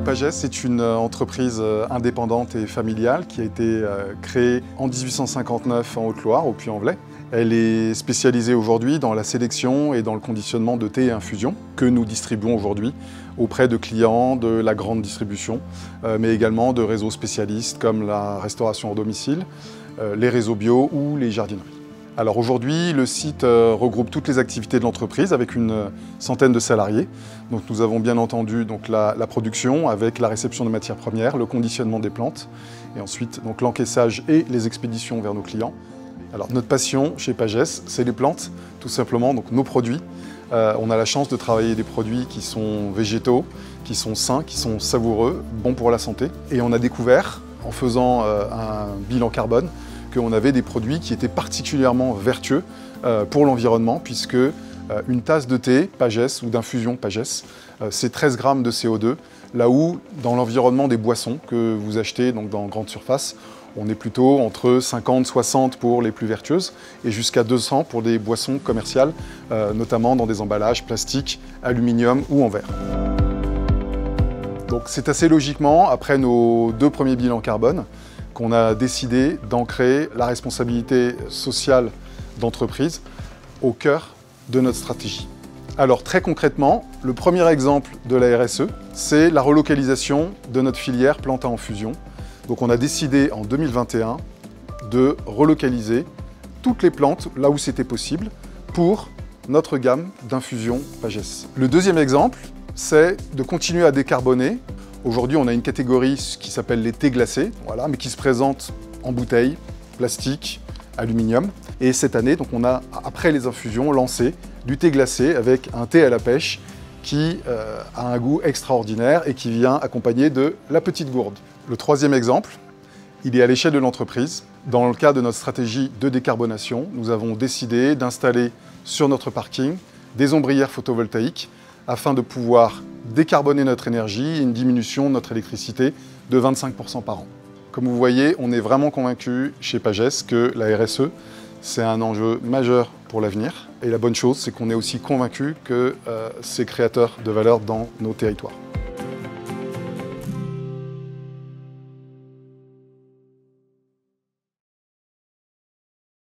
Pagès, c'est une entreprise indépendante et familiale qui a été créée en 1859 en Haute-Loire, au Puy-en-Velay. Elle est spécialisée aujourd'hui dans la sélection et dans le conditionnement de thé et infusions que nous distribuons aujourd'hui auprès de clients de la grande distribution, mais également de réseaux spécialistes comme la restauration hors domicile, les réseaux bio ou les jardineries. Alors aujourd'hui, le site regroupe toutes les activités de l'entreprise avec une centaine de salariés. Donc nous avons bien entendu la production avec la réception de matières premières, le conditionnement des plantes et ensuite l'encaissage et les expéditions vers nos clients. Alors notre passion chez Pagès, c'est les plantes, tout simplement, donc nos produits. On a la chance de travailler des produits qui sont végétaux, qui sont sains, qui sont savoureux, bons pour la santé. Et on a découvert, en faisant un bilan carbone, qu'on avait des produits qui étaient particulièrement vertueux pour l'environnement, puisque une tasse de thé Pagès ou d'infusion Pagès, c'est 13 grammes de CO2, là où dans l'environnement des boissons que vous achetez donc dans grande surface, on est plutôt entre 50-60 pour les plus vertueuses et jusqu'à 200 pour des boissons commerciales, notamment dans des emballages plastiques, aluminium ou en verre. Donc c'est assez logiquement, après nos 2 premiers bilans carbone, qu'on a décidé d'ancrer la responsabilité sociale d'entreprise au cœur de notre stratégie. Alors très concrètement, le premier exemple de la RSE, c'est la relocalisation de notre filière plantes à infusion. Donc on a décidé en 2021 de relocaliser toutes les plantes là où c'était possible pour notre gamme d'infusion Pagès. Le deuxième exemple, c'est de continuer à décarboner. Aujourd'hui, on a une catégorie qui s'appelle les thés glacés, voilà, mais qui se présente en bouteille, plastique, aluminium. Et cette année, donc, on a, après les infusions, lancé du thé glacé avec un thé à la pêche qui a un goût extraordinaire et qui vient accompagné de la petite gourde. Le troisième exemple, il est à l'échelle de l'entreprise. Dans le cadre de notre stratégie de décarbonation, nous avons décidé d'installer sur notre parking des ombrières photovoltaïques afin de pouvoir décarboner notre énergie et une diminution de notre électricité de 25% par an. Comme vous voyez, on est vraiment convaincu chez Pagès que la RSE, c'est un enjeu majeur pour l'avenir. Et la bonne chose, c'est qu'on est aussi convaincu que c'est créateur de valeur dans nos territoires.